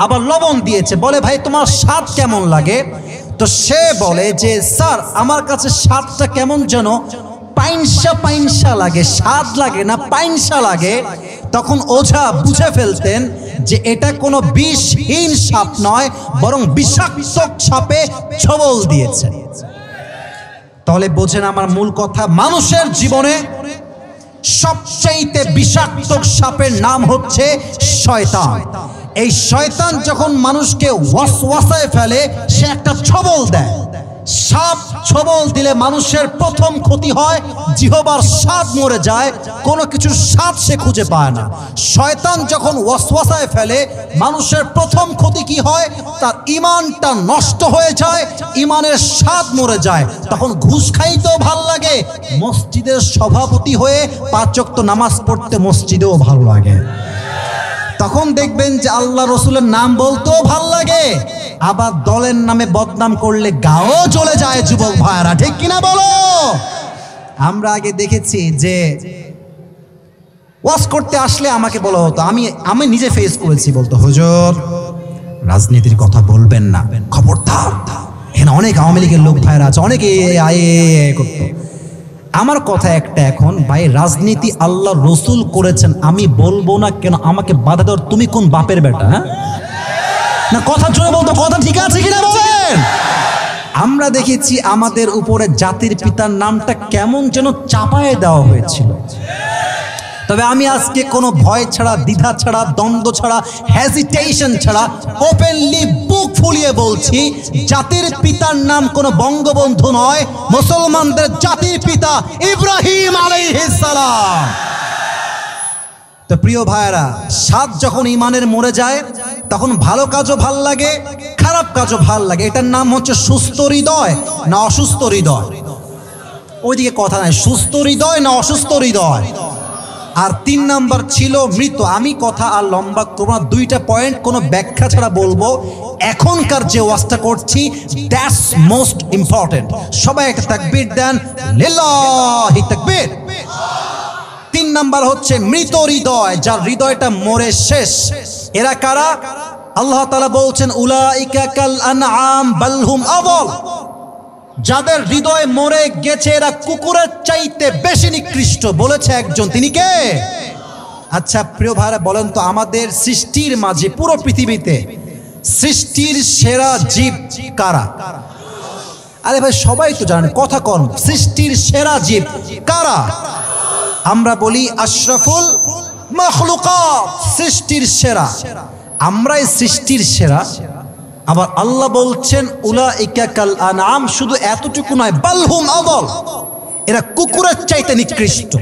আবার লবণ দিয়েছে, বলে ভাই তোমার স্বাদ কেমন লাগে? তো সে বলে যে স্যার আমার কাছে স্বাদটা কেমন যেন পাইনসা লাগে, স্বাদ লাগে না, পাইনসা লাগে। তখন ওঝা বুঝে ফেলতেন যে এটা কোনো বিষহীন সাপ নয়, বরং বিষাক্ত সাপে ছোবল দিয়েছে। তাহলে বোঝেন আমার মূল কথা, মানুষের জীবনে সবচেয়ে বিষাক্ত সাপের নাম হচ্ছে শয়তান। এই শয়তান যখন মানুষকে ওয়াসওয়াসায় ফেলে, সে একটা ছোবল দেয়। সাপ ছোবল দিলে মানুষের প্রথম ক্ষতি হয়, জিহবার স্বাদ মরে যায়, কোনো কিছুর স্বাদ সে খুঁজে পায় না। শয়তান যখন ওয়াসওয়াসায় ফেলে, মানুষের প্রথম ক্ষতি কি হয়? তার ঈমানটা নষ্ট হয়ে যায়, ঈমানের স্বাদ মরে যায়। তখন ঘুষ খাইতেও ভাল লাগে, মসজিদের সভাপতি হয়ে 5 ওয়াক্ত নামাজ পড়তে মসজিদেও ভালো লাগে। তখন দেখবেন যে আল্লাহ রসুলের নাম বলতেও ভাল লাগে, আবার দলের নামে বদনাম করলে গাও চলে যায়। যুবক ভাইরা ঠিক কিনা বলো? আমরা আগে দেখেছি যে ওয়াজ করতে আসলে আমাকে বলা হতো, আমি নিজে ফেস করেছি, বলতো হুজুর রাজনীতির কথা বলবেন না, খবরদার, এখানে অনেক আওয়ামী লীগের লোক ভাইরা আছে, অনেকে করতো। আমার কথা একটা, এখন ভাই রাজনীতি আল্লাহ রসুল করেছেন, আমি বলবো না কেন? আমাকে বাধা দেওয়ার তুমি কোন বাপের বেটা? হ্যাঁ না, কথা জোরে বলতো, কথা ঠিক আছে কিনা বলেন। আমরা দেখেছি আমাদের উপরে জাতির পিতার নামটা কেমন যেন চাপায়ে দেওয়া হয়েছিল। তবে আমি আজকে কোনো ভয় ছাড়া, দ্বিধা ছাড়া, দ্বন্দ্ব ছাড়া, হেজিটেশন ছাড়া ওপেনলি বুক ফুলিয়ে বলছি, জাতির পিতার নাম কোনো বঙ্গবন্ধু নয়, মুসলমানদের জাতির পিতা ইব্রাহিম আলাইহিস সালাম। তো প্রিয় ভাইরা, স্বাদ যখন ঈমানের মরে যায়, তখন ভালো কাজও ভাল লাগে, খারাপ কাজও ভাল লাগে। এটার নাম হচ্ছে সুস্থ হৃদয় না অসুস্থ হৃদয়? ওইদিকে কথা নাই, সুস্থ হৃদয় না অসুস্থ হৃদয়? আর 3 নাম্বার ছিল মৃত। আমি কথা আর লম্বা করব না, 2টা পয়েন্ট কোনো ব্যাখ্যা ছাড়া বলবো। এখনকার যে ওয়াজটা করছি, দ্যাটস মোস্ট ইম্পর্টেন্ট। সবাই একটা তাকবীর দেন, লিল্লাহি তাকবীর। 3 নাম্বার হচ্ছে মৃত হৃদয়, যার হৃদয়টা মরে শেষ। এরা কারা? আল্লাহ তাআলা বলছেন উলাইকা কাল আনআম বাল হুম আযাল। যাদের হৃদয় মরে গেছে এরা কুকুরের চাইতে বেশি নিকৃষ্ট, বলেছে একজন। তিনি কে? আচ্ছা প্রিয় ভাইরা বলেন তো, আমাদের সৃষ্টির মাঝে পুরো পৃথিবীতে সৃষ্টির সেরা জীব কারা? আরে ভাই সবাই তো জানেন, কথা কম। সৃষ্টির সেরা জীব কারা? আমরা বলি আশরাফুল মাখলুকাত, সৃষ্টির সেরা। আমরাই সৃষ্টির সেরা। আবার আল্লাহ বলছেন উলাইকা কাল আনআম, শুধু এতটুকু নয়, বালহুম আদল, এরা কুকুরের চাইতে নিকৃষ্ট।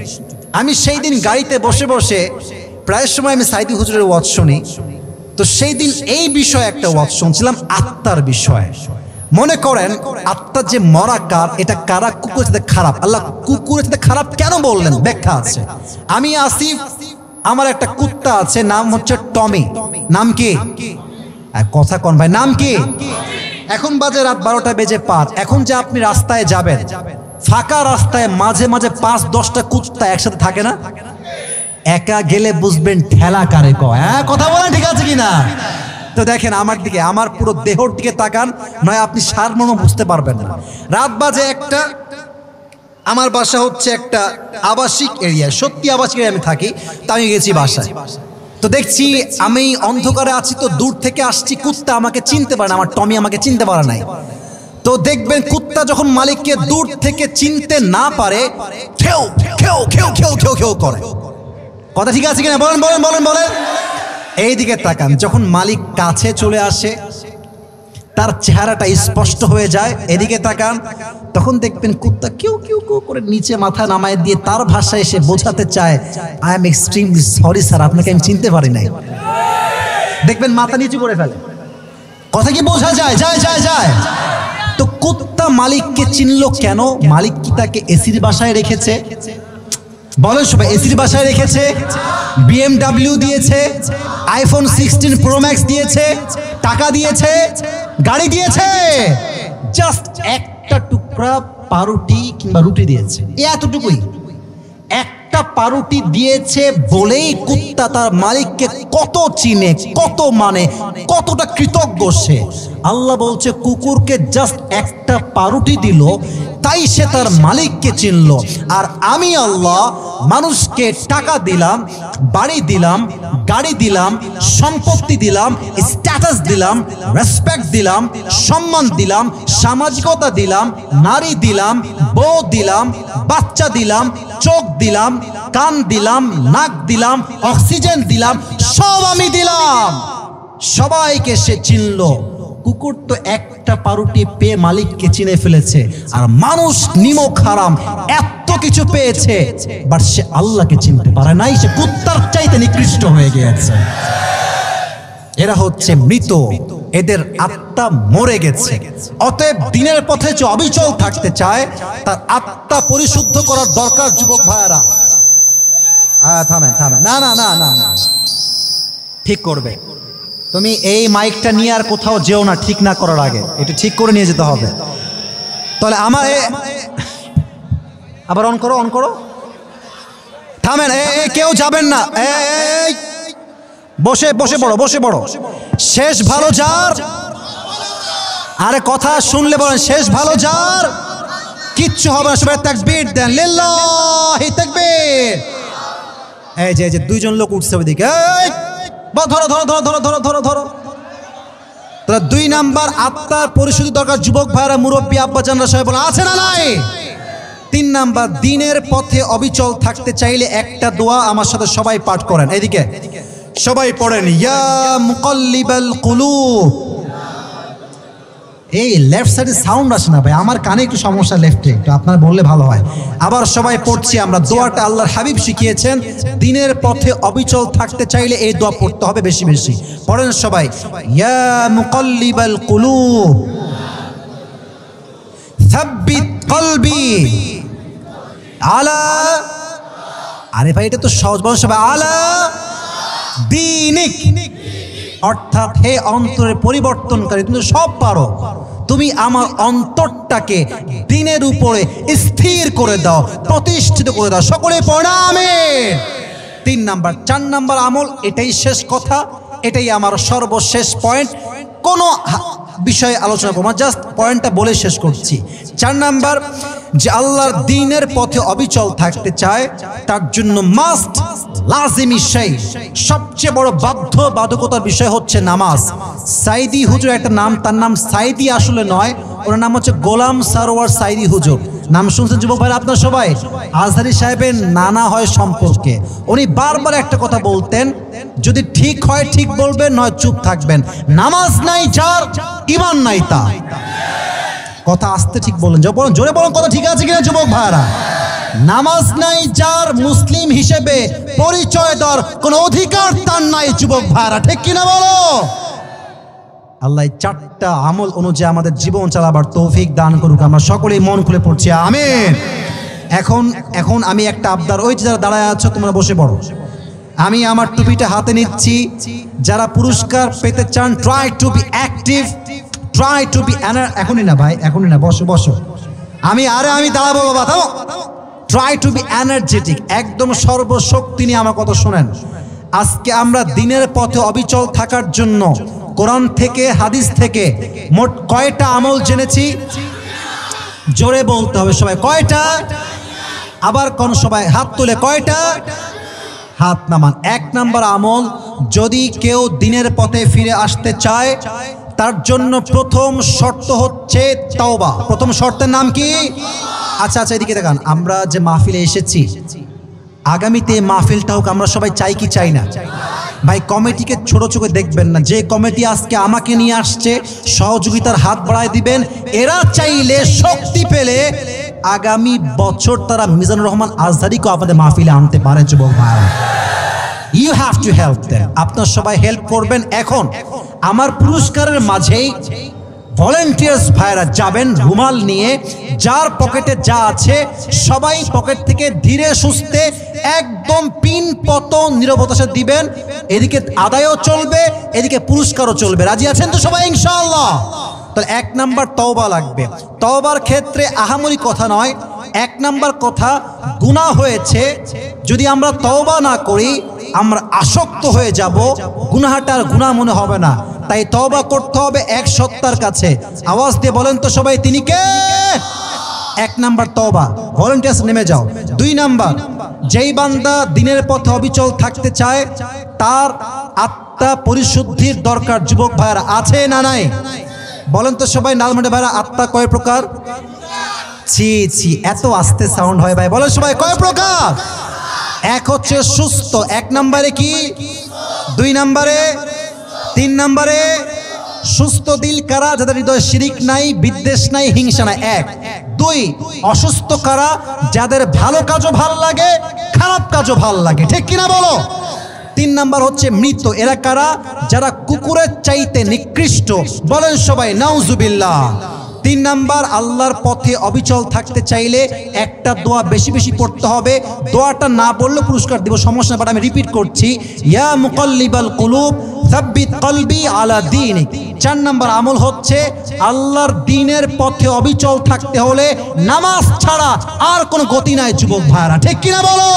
আমি সেই দিন গাড়িতে বসে বসে প্রায় সময় আমি সাইদি হুজুরের ওয়াজ শুনি, তো সেই দিন এই বিষয়ে একটা ওয়াজ শুনছিলাম, আত্মার বিষয়ে। মনে করেন আত্মা যে মরা কার, এটা কারা কুকুরের সাথে খারাপ। আল্লাহ কুকুরের সাথে খারাপ কেন বললেন, ব্যাখ্যা আছে। আমি আসিফ, আমার একটা কুত্তা আছে, নাম হচ্ছে টমি। নাম কি? কথা কন ভাই, নাম কি? এখন বাজে রাত 12টা বেজে 5। এখন যে আপনি রাস্তায় যাবেন, ফাঁকা রাস্তায় মাঝে মাঝে 5-10টা কুত্তা একসাথে থাকে না? একা গেলে বুঝবেন ঠেলা কারে কয়। হ্যাঁ, কথা বলেন, ঠিক আছে কিনা? তো দেখেন আমার দিকে, আমার পুরো দেহর দিকে তাকান, নয় আপনি সারমর্ম বুঝতে পারবেন না। রাত বাজে 1টা, আমার বাসা হচ্ছে একটা আবাসিক এরিয়া, সত্যি আবাসিক এরিয়া আমি থাকি। তা আমি গেছি বাসায়, তো দেখছি আমি অন্ধকারে আছি, তো দূর থেকে আসছি, কুত্তা আমাকে চিনতে পারে না, আমার টমি আমাকে চিনতে পারে নাই। তো দেখবেন কুত্তা যখন মালিককে দূর থেকে চিনতে না পারে, খেউ খেউ খেউ খেউ খেউ খেউ করে। কথা ঠিক আছে কিনা? বলেন বলেন বলেন বলেন। এইদিকে তাকান, যখন মালিক কাছে চলে আসে, তার চেহারাটা স্পষ্ট হয়ে যায়, এদিকে তাকান, তখন দেখবেন কুত্তা কেউ কেউ কেউ করে নিচে মাথা নামায় দিয়ে তার ভাষায় এসে বোঝাতে চায়, I am extremely sorry sir, আপনাকে আমি চিনতে পারি নাই। দেখবেন মাথা নিচু করে ফেলে। কথা কি বোঝা যায়? যায় যায় যায়। তো কুত্তা মালিককে চিনল কেন? মালিক কি তাকে এসির বাসায় রেখেছে? বলেন সবাই, এসির বাসায় রেখেছে, BMW দিয়েছে, iPhone 16 Pro Max দিয়েছে, টাকা দিয়েছে, গাড়ি দিয়েছে? জাস্ট একটা টুকরা পাউরুটি কিংবা রুটি দিয়েছে, এতটুকুই। একটা পাউরুটি দিয়েছে বলেই কুত্তা তার মালিককে কত চিনে, কত মানে, কতটা কৃতজ্ঞ সে। আল্লাহ বলছে কুকুরকে জাস্ট একটা পাউরুটি দিল, তাই সে তার মালিককে চিনল। আর আমি আল্লাহ মানুষকে টাকা দিলাম, বাড়ি দিলাম, গাড়ি দিলাম, সম্পত্তি দিলাম, স্ট্যাটাস দিলাম, রেসপেক্ট দিলাম, সম্মান দিলাম, সামাজিকতা দিলাম, নারী দিলাম, বউ দিলাম, বাচ্চা দিলাম, চোখ দিলাম, কান দিলাম, নাক দিলাম, অক্সিজেন দিলাম, সব আমি দিলাম। সবাইকে সে চিনল। কুকুর তো একটা পাউরুটি পেয়ে মালিককে চিনে ফেলেছে, আর মানুষ নিমক হারাম এত কিছু পেয়েছে, বাট সে আল্লাহকে চিনতে পারে নাই, সে কুত্তার চাইতে নিকৃষ্ট হয়ে গিয়েছে। এরা হচ্ছে মৃত, এদের আত্মা মরে গেছে। অতএব দিনের পথে যে অবিচল থাকতে চায়, তার আত্মা পরিশুদ্ধ করার দরকার। যুবক ভাইয়েরা, থামেন থামেন, না না না না না, ঠিক করবে। তুমি এই মাইকটা নিয়ে আর কোথাও যেও না, ঠিক না করার আগে এটা ঠিক করে নিয়ে যেতে হবে। তাহলে আমার আবার অন করো, অন করো, থামেন, কেউ যাবেন না, বসে বসে পড়ো, বসে পড়ো। শেষ ভালো যার, আরে কথা শুনলে বলেন, শেষ ভালো যার, কিচ্ছু হবে না। সবাই তাকবীর দেন, লিল্লাহি তাকবীর। এই যে দুইজন লোক উঠছে ওইদিকে, ধরো ধরো ধরো ধরো ধরো ধরো ধরো। তাহলে 2 নাম্বার আত্মার পরিশুদ্ধি দরকার। যুবক ভাইরা, মুরব্বী আব্বাজানরা সবাই বলে আছে না নাই? 3 নাম্বার, দিনের পথে অবিচল থাকতে চাইলে একটা দোয়া আমার সাথে সবাই পাঠ করেন। এদিকে সবাই পড়েন, ইয়া মুকাল্লিবাল কুলুব। এই লেফট সাইডে সাউন্ড আসে না ভাই, আমার কানে একটু সমস্যা, লেফটে একটু আপনারা বললে ভালো হয়। আবার সবাই পড়ছি আমরা দোয়াটা, আল্লাহর হাবিব শিখিয়েছেন। দিনের পথে অবিচল থাকতে চাইলে এই দোয়া পড়তে হবে বেশি বেশি। পড়েন সবাই, ইয়া মুকাল্লিবাল কুলুব সাব্বিত কলবি আলা, আরে ভাই এটা তো সহজ, বলেন সবাই, আলা দীনিক। অর্থাৎ হে অন্তরের পরিবর্তনকারী, তুমি সব পারো, তুমি আমার অন্তরটাকে দিনের উপরে স্থির করে দাও, প্রতিষ্ঠিত করে দাও। সকলে পড়া আমিন। 3 নাম্বার। 4 নাম্বার আমল, এটাই শেষ কথা, এটাই আমার সর্বশেষ পয়েন্ট। কোনো বিষয়ে আলোচনা করবো, জাস্ট পয়েন্টটা বলে শেষ করছি। 4 নাম্বার, যে আল্লাহর দ্বীনের পথে অবিচল থাকতে চায়, তার জন্য মাস্ট লাজিমি সেই সবচেয়ে বড় বাধ্যবাধকতার বিষয় হচ্ছে নামাজ। সাইদি হুজুর একটা নাম, তার নাম সাইদি আসলে নয়, ওর নাম হচ্ছে গোলাম সারোয়ার সাইদি হুজুর। নাম শুনছেন যুবক ভাইরা আপনার সবাই? আজহারী সাহেবের নানা হয় সম্পর্কে উনি বারবার একটা কথা বলতেন, যদি ঠিক হয় ঠিক বলবেন, নয় চুপ থাকবেন। নামাজ নাই যার, ঈমান নাই তার। কথা আসতে ঠিক বলেন, জোরে বলেন কথা ঠিক আছে কিনা যুবক ভাইরা? নামাজ নাই যার, মুসলিম হিসেবে পরিচয় দেওয়ার কোনো অধিকার তার নাই যুবক ভাইরা, ঠিক কিনা বলো? আল্লাহ চারটা আমল অনুযায়ী আমাদের জীবন চালাবার তৌফিক দান করুক। আমরা সকলেই মন খুলে পড়ছি আমিন। এখন আমি একটা আবদার, ওই যারা দাঁড়ায় আছো তোমরা বসে পড়ো। আমি আমার টুপিটা হাতে নিচ্ছি। যারা পুরস্কার পেতে চান, try to be active, try to be এখনই না ভাই, এখনই না, বসো বসো। আমি দাঁড়াবো বাবা, থামো। ট্রাই টু বি এনার্জেটিক, একদম সর্বশক্তি নিয়ে আমার কথা শোনেন। আজকে আমরা দিনের পথে অবিচল থাকার জন্য কোরআন থেকে হাদিস থেকে মোট কয়টা আমল জেনেছি? জোরে বলতে হবে সবাই, কয়টা? আবার কোন সবাই হাত তুলে, কয়টা? হাত নামান। 1 নম্বর আমল, যদি কেউ দিনের পথে ফিরে আসতে চায় তার জন্য প্রথম শর্ত হচ্ছে তাওবা। প্রথম শর্তের নাম কি? আচ্ছা এদিকে দেখান। আমরা যে মাহফিলে এসেছি, আগামীতে মাহফিলটা হোক, আমরা সবাই চাই কি চাই না? ভাই কমিটিকে ছোট চোখে দেখবেন না। যে কমিটি আজকে আমাকে নিয়ে আসছে, সহযোগিতার হাত বাড়ায় দিবেন। এরা চাইলে, শক্তি পেলে আগামী বছর তারা মিজানুর রহমান আজহারীকে আপনাদের মাহফিলে আনতে পারে যুবক ভাই। You have to help them. আপনার সবাই হেল্প করবেন। এখন আমার পুরস্কারের মাঝেই ভলেন্টিয়ার্স ভাইরা যাবেন রুমাল নিয়ে, যার পকেটে যা আছে সবাই পকেট থেকে ধীরে সুস্থে একদম পিন পতন নীরবতার সাথে দিবেন। এদিকে আদায়ও চলবে, এদিকে পুরস্কারও চলবে। রাজি আছেন তো সবাই ইনশাআল্লাহ? তাহলে 1 নাম্বার তওবা লাগবে। তওবার ক্ষেত্রে আহামরি কথা নয়। 1 নাম্বার কথা, গুনাহ হয়েছে, যদি আমরা তওবা না করি আমরা আসক্ত হয়ে যাব, গুনাহটা আর গুনাহ মনে হবে না। তাই তওবা করতে হবে এক সত্তার কাছে। আওয়াজ দিয়ে বলেন তো সবাই, তিনি কে? 1 নাম্বার তওবা, ভলেন্টিয়ার্স নেমে যাও। 2 নাম্বার, যেই বান্দা দিনের পথে অবিচল থাকতে চায় তার আত্মা পরিশুদ্ধির দরকার যুবক ভাইরা, আছে না নাই? বলেন তো সবাই, নালমাটে ভাইরা, আত্মা কয় প্রকার? ছি এত আস্তে সাউন্ড হয় ভাই, বলেন সবাই কয় প্রকার? 1 হচ্ছে সুস্থ। 1 নম্বরে কি? 2 নম্বরে, 3 নম্বরে সুস্থ দিল কারা? যাদের হৃদয়ে শিরিক নাই, বিদ্বেষ নাই, হিংসা নাই। 1। 2 অসুস্থ কারা? যাদের ভালো কাজও ভাল লাগে, খারাপ কাজও ভাল লাগে, ঠিক কিনা বলো? 3 নাম্বার হচ্ছে মৃত। এরা কারা? যারা কুকুরের চাইতে নিকৃষ্ট। বলেন সবাই নাউজুবিল্লাহ। 3 নাম্বার, আল্লাহর পথে অবিচল থাকতে চাইলে একটা দোয়া বেশি বেশি পড়তে হবে। দোয়াটা না বললে পুরস্কার দিব, সমস্যা না, বাট আমি রিপিট করছি, ইয়া মুকাল্লিবাল কুলুব সাব্বিত কলবি আলা দীনিক। 4 নাম্বার আমল হচ্ছে আল্লাহর দ্বীনের পথে অবিচল থাকতে হলে নামাজ ছাড়া আর কোনো গতি নাই যুবক ভাইরা, ঠিক কিনা বলো?